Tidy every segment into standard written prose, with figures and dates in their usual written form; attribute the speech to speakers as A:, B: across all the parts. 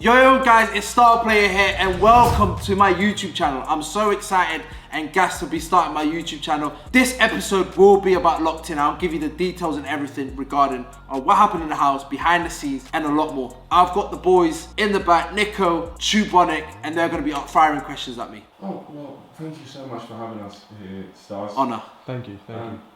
A: Yo guys, it's Star Player here and welcome to my YouTube channel. I'm so excited and gassed to be starting my YouTube channel. This episode will be about Locked In. I'll give you the details and everything regarding what happened in the house, behind the scenes, and a lot more. I've got the boys in the back, Nico, Chubonic, and they're going to be firing questions at me.
B: Oh, well, thank you so much for having us here, Stars.
A: Honour.
C: Thank you.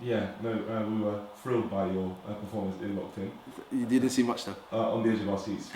B: Yeah, no, we were thrilled by your performance in Locked In.
A: You didn't see much though.
B: On the edge of our seats.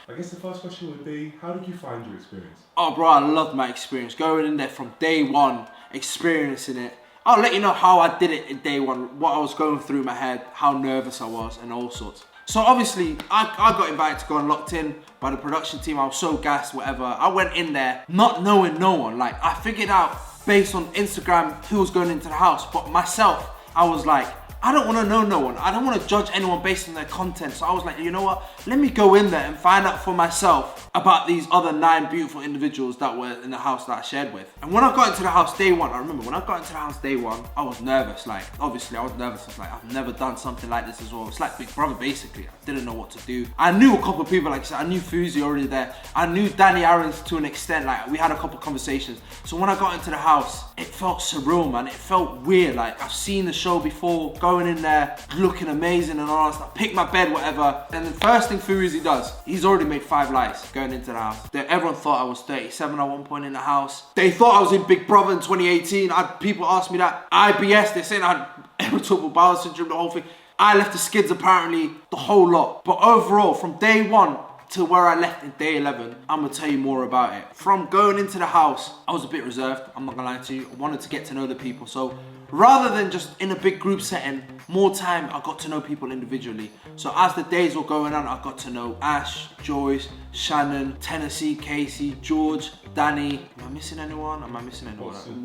B: I guess the first question would be, how did you find your experience?
A: Oh bro, I loved my experience. Going in there from day one, experiencing it. I'll let you know how I did it in day one, what I was going through my head, how nervous I was, and all sorts. So obviously, I got invited to go on Locked In by the production team. I was so gassed, whatever. I went in there not knowing no one. Like, I figured out based on Instagram who was going into the house. But myself, I was like, I don't want to know no one. I don't want to judge anyone based on their content. So I was like, you know what? Let me go in there and find out for myself about these other 9 beautiful individuals that were in the house that I shared with. And when I got into the house day one, I remember when I got into the house day one, I was nervous. Like, obviously I was nervous. I was like, I've never done something like this as well. It's like Big Brother basically. I didn't know what to do. I knew a couple of people, like I said, I knew Fuzi already there. I knew Danny Aarons to an extent. Like, we had a couple of conversations. So when I got into the house, it felt surreal, man. It felt weird. Like, I've seen the show before, going in there, looking amazing and all that stuff. Pick my bed, whatever. And the first thing Fuzi does, he's already made 5 lies going into the house. Everyone thought I was 37 at one point in the house. They thought I was in Big Brother in 2018. People asked me that. IBS, they're saying I had irritable bowel syndrome, the whole thing. I left the skids apparently, the whole lot. But overall, from day one to where I left in day 11, I'm gonna tell you more about it. From going into the house, I was a bit reserved, I'm not gonna lie to you. I wanted to get to know the people. So rather than just in a big group setting, more time I got to know people individually. So as the days were going on, I got to know Ash, Joyce, Shannon, Tennessee, Casey, George, Danny. Am I missing anyone?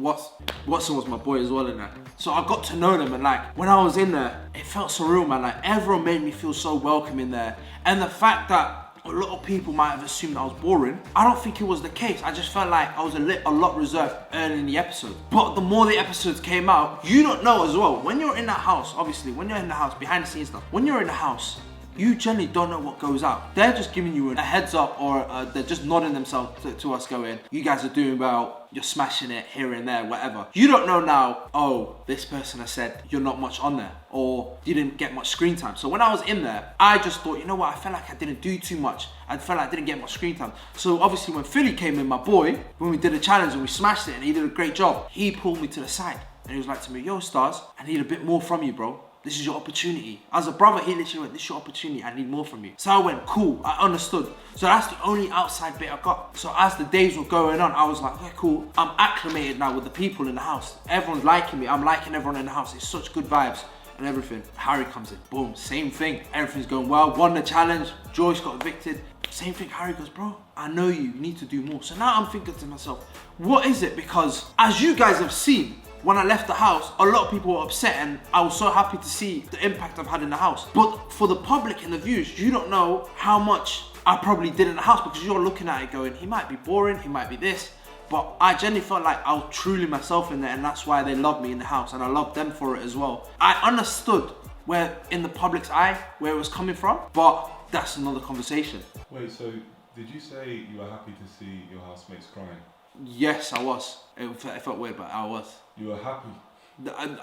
A: Watson was my boy as well in there. So I got to know them, and like when I was in there, it felt surreal, man. Like everyone made me feel so welcome in there. And the fact that a lot of people might have assumed I was boring, I don't think it was the case. I just felt like I was a lot reserved early in the episode. But the more the episodes came out, you don't know as well. When you're in that house, obviously, when you're in the house, behind the scenes stuff, when you're in the house, you generally don't know what goes out. They're just giving you a heads up, or they're just nodding themselves to us going, you guys are doing well, you're smashing it here and there, whatever. You don't know now, oh, this person has said you're not much on there, or you didn't get much screen time. So when I was in there, I just thought, you know what, I felt like I didn't do too much. I felt like I didn't get much screen time. So obviously when Philly came in, my boy, when we did a challenge and we smashed it and he did a great job, he pulled me to the side and he was like to me, yo Stars, I need a bit more from you, bro. This is your opportunity. As a brother, he literally went, this is your opportunity, I need more from you. So I went, cool, I understood. So that's the only outside bit I got. So as the days were going on, I was like, okay, cool. I'm acclimated now with the people in the house. Everyone's liking me, I'm liking everyone in the house. It's such good vibes and everything. Harry comes in, boom, same thing. Everything's going well, won the challenge, Joyce got evicted. Same thing, Harry goes, bro, I know you need to do more. So now I'm thinking to myself, what is it? Because as you guys have seen, when I left the house, a lot of people were upset and I was so happy to see the impact I've had in the house. But for the public and the views, you don't know how much I probably did in the house, because you're looking at it going, he might be boring, he might be this. But I genuinely felt like I was truly myself in there, and that's why they love me in the house, and I love them for it as well. I understood where, in the public's eye, where it was coming from, but that's another conversation.
B: Wait, so did you say you were happy to see your housemates crying?
A: Yes, I was. It felt weird, but I was.
B: You were happy?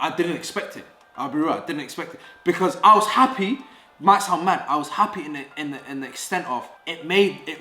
A: I didn't expect it. I'll be real, I didn't expect it. Because I was happy, might sound mad, I was happy in the extent of, it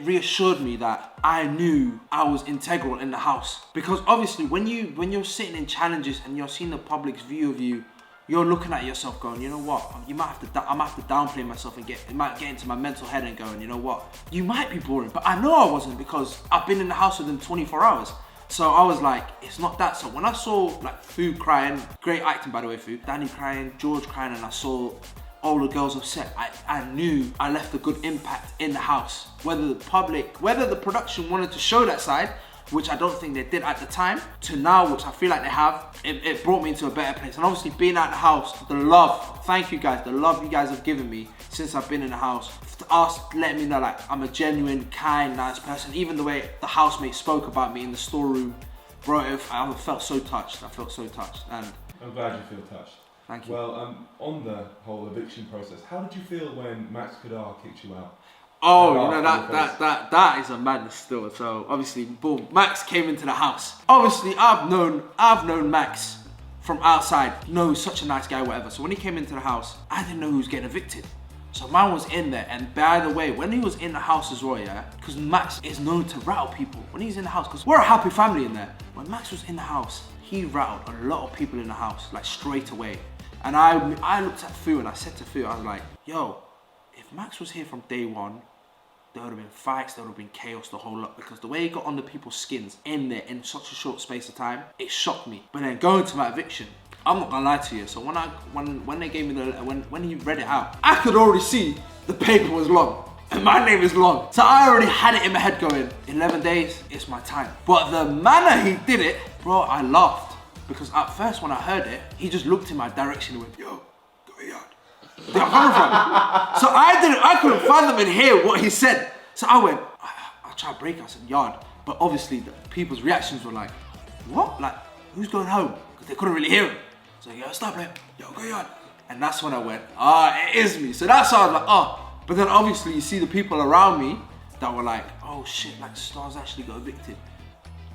A: reassured me that I knew I was integral in the house. Because obviously when you're sitting in challenges and you're seeing the public's view of you, you're looking at yourself going, you know what, I might have to downplay myself and it might get into my mental head and going, you know what, you might be boring, but I know I wasn't, because I've been in the house within 24 hours. So I was like, it's not that. So when I saw like Fu crying, great acting by the way, Fu, Danny crying, George crying, and I saw all the girls upset, I knew I left a good impact in the house. Whether the production wanted to show that side, which I don't think they did at the time, to now, which I feel like they have, it brought me into a better place. And obviously being at the house, the love, thank you guys, the love you guys have given me since I've been in the house, letting me know like I'm a genuine, kind, nice person. Even the way the housemates spoke about me in the storeroom, bro, I felt so touched. And
B: I'm glad you feel touched.
A: Thank you.
B: Well, on the whole eviction process, how did you feel when Max Kadar kicked you out?
A: Oh, you know that is a madness still. So obviously, boom, Max came into the house. Obviously, I've known Max from outside. No, he's such a nice guy, whatever. So when he came into the house, I didn't know who was getting evicted. So man was in there, and by the way, when he was in the house as well, yeah, because Max is known to rattle people when he's in the house, because we're a happy family in there. When Max was in the house, he rattled a lot of people in the house, like straight away. And I looked at Fu and I said to Fu, I was like, yo, if Max was here from day one, there would have been fights, there would have been chaos, the whole lot, because the way he got under people's skins in there in such a short space of time, it shocked me. But then going to my eviction, I'm not gonna lie to you. So when they gave me when he read it out, I could already see the paper was long and my name is long. So I already had it in my head going, 11 days, it's my time. But the manner he did it, bro, I laughed. Because at first when I heard it, he just looked in my direction and went, yo, go yard. Where I'm coming from. So I couldn't fathom and hear what he said. So I went, I'll try to break it. I said, yard. But obviously the people's reactions were like, what? Like, who's going home? Because they couldn't really hear him. So yo, stop him, yo, go yard. And that's when I went, it is me. So that's why I was like, But then obviously you see the people around me that were like, oh shit, like Stars actually got evicted.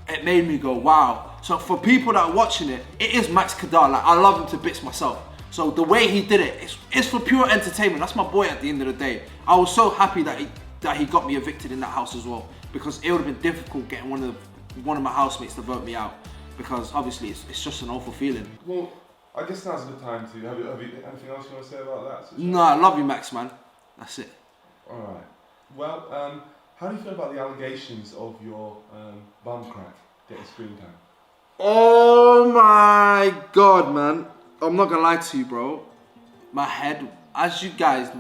A: It made me go, wow. So for people that are watching it, it is Max Kadar. Like, I love him to bits myself. So the way he did it, it's for pure entertainment. That's my boy at the end of the day. I was so happy that he got me evicted in that house as well, because it would have been difficult getting one of my housemates to vote me out, because obviously it's just an awful feeling.
B: Well, I guess now's a good time to. Have you anything else you want to say about that?
A: No, I love you, Max, man. That's it.
B: All right. Well, how do you feel about the allegations of your bum crack getting screen time?
A: Oh my god, man. I'm not gonna lie to you, bro. My head, as you guys,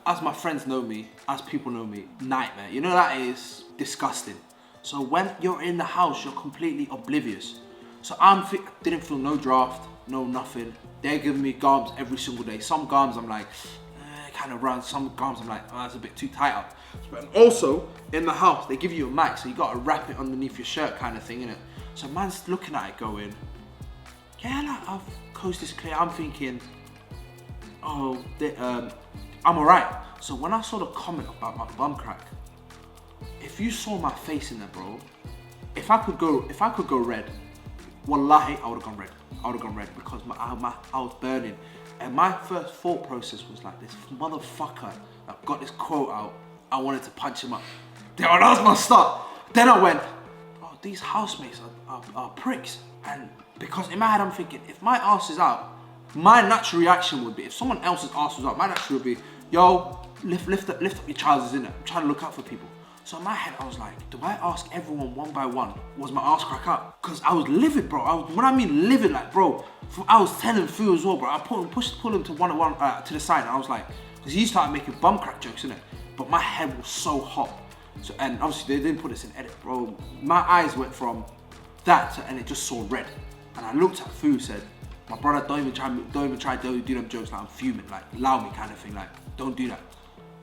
A: as my friends know me, as people know me, nightmare. You know, that is disgusting. So when you're in the house, you're completely oblivious. So didn't feel no draft, no nothing. They're giving me gums every single day. Some gums I'm like, kind of round. Some gums I'm like, that's a bit too tight up. But also, in the house, they give you a mic, so you gotta wrap it underneath your shirt kind of thing, innit? So man's looking at it going, yeah, like, I've coast this clear. I'm thinking, I'm alright. So when I saw the comment about my bum crack, if you saw my face in there, bro, if I could go red, wallahi, I would have gone red. I would have gone red because I was burning. And my first thought process was like, this motherfucker that got this quote out, I wanted to punch him up. That was my start. Then I went, oh, these housemates are pricks. And because in my head I'm thinking, if my ass is out, my natural reaction would be, if someone else's ass was out, my natural would be, yo, lift up your trousers, innit? I'm trying to look out for people. So in my head, I was like, do I ask everyone one by one, was my ass crack out? Because I was livid, bro. When I mean livid, like, bro, I was telling Fu as well, bro. I pulled him to to the side, and I was like, because he started making bum crack jokes, innit? But my head was so hot. So, and obviously they didn't put this in edit, bro. My eyes went from that and it just saw red. And I looked at Fu, said, my brother, don't even try to do them jokes, like I'm fuming, like allow me kind of thing, like don't do that.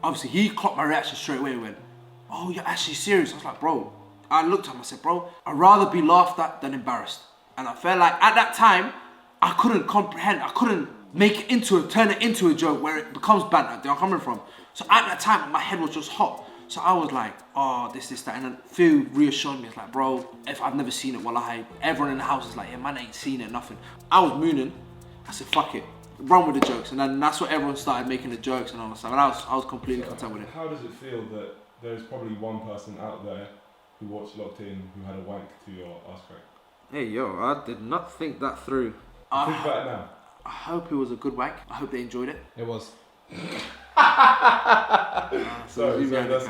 A: Obviously he clocked my reaction straight away and went, oh, you're actually serious? I was like, bro, I looked at him, I said, bro, I'd rather be laughed at than embarrassed. And I felt like at that time, I couldn't comprehend, I couldn't turn it into a joke where it becomes banter, where I'm coming from. So at that time, my head was just hot. So I was like, oh, this, that. And then Phil reassured me, it's like, bro, if I've never seen it, everyone in the house is like, yeah, man ain't seen it, nothing. I was mooning. I said, fuck it, run with the jokes. And then that's what everyone started making the jokes and all that stuff. And I was completely content with it.
B: How does it feel that there's probably one person out there who watched Locked In who had a wank to your ass crack?
A: Hey, yo, I did not think that through.
B: Think about it now.
A: I hope it was a good wank. I hope they enjoyed it.
C: It was.
B: Sorry, that's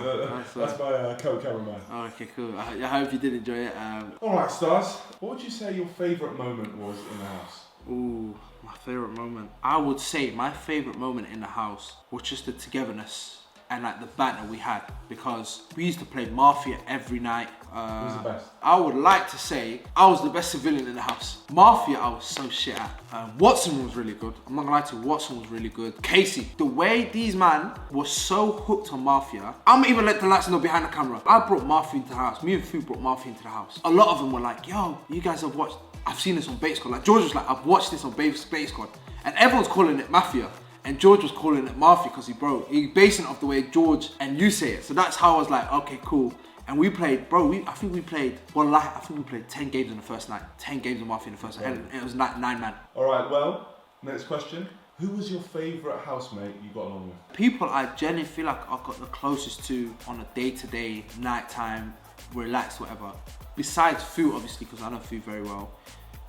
B: my co-cameraman.
A: Oh, okay, cool. I hope you did enjoy it.
B: Alright, Stars, what would you say your favourite moment was in the house?
A: Ooh, my favourite moment. I would say my favourite moment in the house was just the togetherness and like the banter we had, because we used to play Mafia every night.
B: Who's the best?
A: I would like to say I was the best civilian in the house. Mafia, I was so shit at. Watson was really good. I'm not gonna lie to you, Watson was really good. Casey, the way these man were so hooked on Mafia, I'm even let the lights know behind the camera. I brought Mafia into the house. Me and Fu brought Mafia into the house. A lot of them were like, yo, you guys have watched, I've seen this on Bait Squad. Like George was like, I've watched this on Bait Squad. And everyone's calling it Mafia. And George was calling it Mafia because he basing it off the way George and you say it. So that's how I was like, okay, cool. And we played, I think we played 10 games in the first night. 10 games of Mafia in the first night. And it was 9 man.
B: All right, well, next question. Who was your favourite housemate you got along with?
A: People I genuinely feel like I got the closest to on a day-to-day, nighttime, relaxed, whatever. Besides Fu, obviously, because I know Fu very well.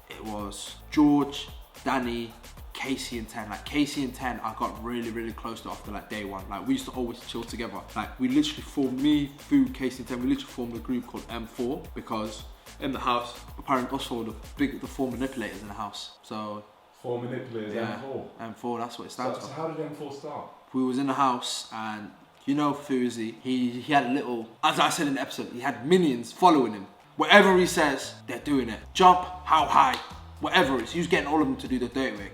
A: It was George, Danny, Casey and 10. Like Casey and 10 I got really, really close to after like day one. Like we used to always chill together. Like we literally formed, me, Fu, Casey and 10, we literally formed a group called M4 because in the house, apparently also the 4 manipulators in the house. So
B: 4 manipulators,
A: yeah,
B: M4.
A: M4, that's what it stands for.
B: So how did M4 start?
A: We was in the house and you know Fuzi, he had a little, as I said in the episode, he had minions following him. Whatever he says, they're doing it. Jump, how high, whatever it is. He was getting all of them to do the dirty work.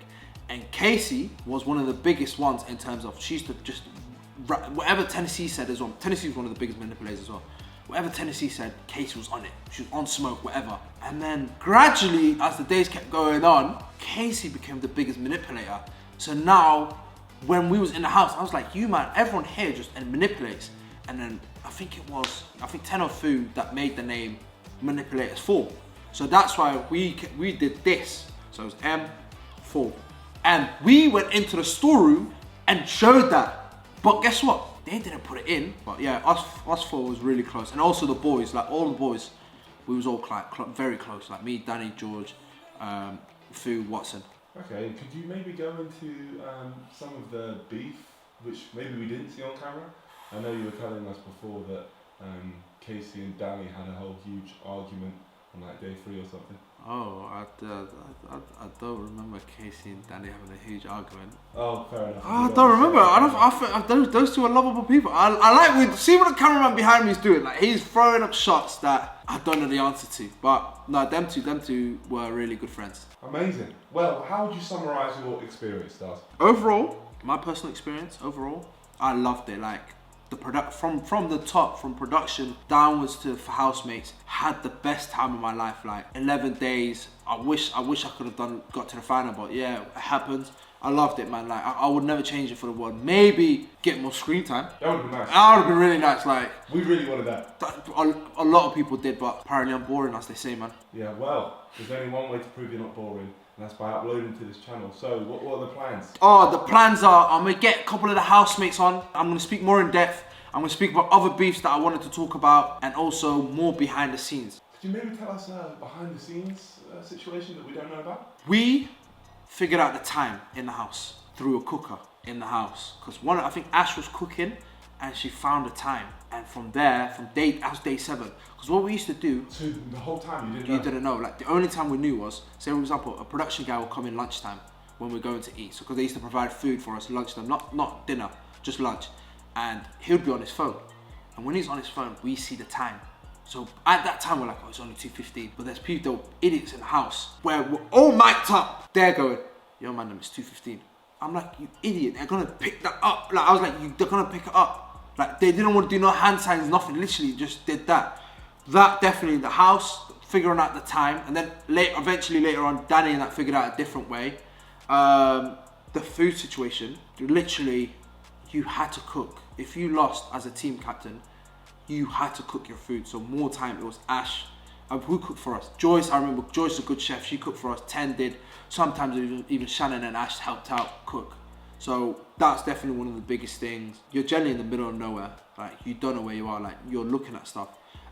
A: And Casey was one of the biggest ones in terms of, she used to just, whatever Tennessee said as well, Tennessee was one of the biggest manipulators as well. Whatever Tennessee said, Casey was on it. She was on smoke, whatever. And then gradually, as the days kept going on, Casey became the biggest manipulator. So now, when we was in the house, I was like, you man, everyone here just manipulates. And then I think 10 or Fu that made the name Manipulators 4. So that's why we did this. So it was M4. And we went into the storeroom and showed that. But guess what? They didn't put it in. But yeah, us 4 was really close. And also the boys, like all the boys, we was all very close. Like me, Danny, George, Fu, Watson.
B: Okay, could you maybe go into some of the beef, which maybe we didn't see on camera? I know you were telling us before that Casey and Danny had a whole huge argument on like day 3 or something.
A: Oh, I don't remember Casey and Danny having a huge argument.
B: Oh, fair enough.
A: I don't remember. I think those two are lovable people. I like see what the cameraman behind me is doing. Like he's throwing up shots that I don't know the answer to. But no, them two were really good friends.
B: Amazing. Well, how would you summarise your experience, Daz?
A: Overall, my personal experience, I loved it. Like the from the top, from production downwards to for housemates, had the best time of my life. Like 11 days. I wish I could have got to the final, but yeah, it happens. I loved it, man. Like I would never change it for the world. Maybe get more screen time.
B: That would have been nice.
A: That would have been really nice. Like
B: we really wanted that.
A: A lot of people did, but apparently I'm boring, as they say, man.
B: Yeah, well, there's only one way to prove you're not boring, and that's by uploading to this channel. So, what are the plans?
A: Oh, the plans are I'm gonna get a couple of the housemates on. I'm gonna speak more in depth. I'm gonna speak about other beefs that I wanted to talk about, and also more behind the scenes.
B: Could you maybe tell us a behind the scenes situation that we don't know about?
A: We figured out the time in the house through a cooker in the house, because I think Ash was cooking and she found a time, and from there, that was day 7, because what we used to do,
B: so the whole time you
A: didn't know, like the only time we knew was, say for example, a production guy will come in lunchtime when we're going to eat, so because they used to provide food for us lunchtime, not dinner, just lunch, and he would be on his phone, and when he's on his phone we see the time. So at that time we're like, oh, it's only 2:15, but there's people, idiots in the house, where we're all mic'd up. They're going, yo man, it's 2:15. I'm like, you idiot, they're gonna pick that up. Like I was like, they're gonna pick it up. Like they didn't want to do no hand signs, nothing, literally just did that. That definitely, the house, figuring out the time, and then eventually later on, Danny and that figured out a different way. The food situation, literally, you had to cook. If you lost as a team captain, you had to cook your food. So more time, it was Ash. Who cooked for us? Joyce, I remember Joyce is a good chef. She cooked for us. 10 did. Sometimes even Shannon and Ash helped out cook. So that's definitely one of the biggest things. You're generally in the middle of nowhere. Like you don't know where you are. Like you're looking at stuff.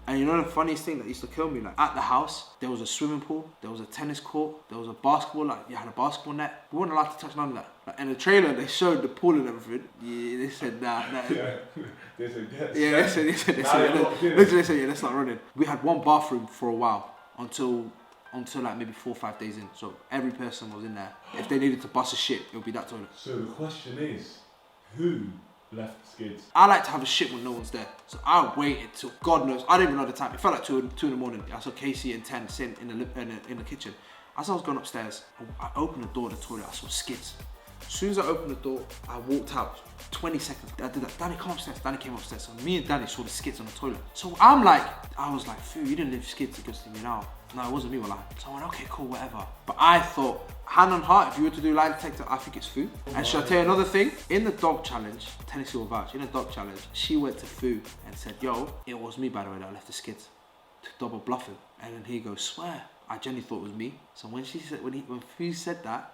A: And you know the funniest thing that used to kill me? Like at the house, there was a swimming pool, there was a tennis court, there was a basketball, like you had a basketball net. We weren't allowed to touch none of that. Like in the trailer, they showed the pool and everything. Yeah, they said nah.
B: Yeah, they said yes.
A: Yeah, they said yeah, let's not running. We had one bathroom for a while until like maybe 4 or 5 days in. So every person was in there. If they needed to bust a shit, it would be that toilet.
B: So the question is, who left skids?
A: I like to have a shit when no one's there. So I waited till God knows. I didn't even know the time. It felt like 2 in the morning. I saw Casey and 10 sitting in the kitchen. As I was going upstairs, I opened the door of the toilet. I saw skids. As soon as I opened the door, I walked out. 20 seconds, I did that. Danny, come upstairs. Danny came upstairs. So me and Danny saw the skids on the toilet. So I was like, Fu, you didn't leave skids, it goes to me now. No, it wasn't me, well, so I went, okay, cool, whatever. But I thought, hand on heart, if you were to do lie detector, I think it's Fu. And should I tell you another thing? In the dog challenge, Tennessee will vouch, in the dog challenge, she went to Fu and said, yo, it was me, by the way, that left the skids. To double bluff him. And then he goes, swear. I genuinely thought it was me. So when Fu said that,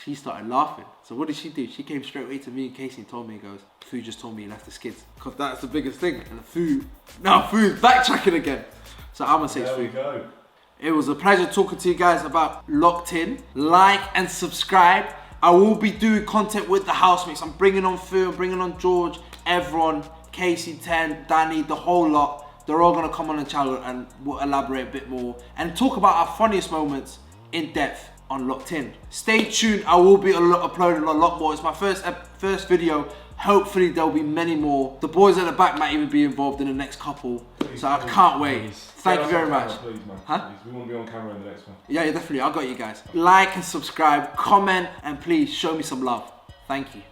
A: she started laughing. So what did she do? She came straight away to me and Casey and told me, he goes, Fu just told me he left the skids. Because that's the biggest thing. And Fu's backtracking again. So I'm gonna say it's Fu.
B: There we go.
A: It was a pleasure talking to you guys about Locked In. Like and subscribe. I will be doing content with the housemates. I'm bringing on Fu, I'm bringing on George, everyone, Casey, Ten, Danny, the whole lot. They're all gonna come on the channel and we'll elaborate a bit more and talk about our funniest moments in depth on Locked In. Stay tuned. I will be uploading a lot more. It's my first video. Hopefully there'll be many more. The boys at the back might even be involved in the next couple.
B: Please,
A: so I can't wait. Thank you very much.
B: Please, man.
A: Huh?
B: Please. We want to be on camera in the next one.
A: Yeah, definitely. I got you guys. Like and subscribe, comment, and please show me some love. Thank you.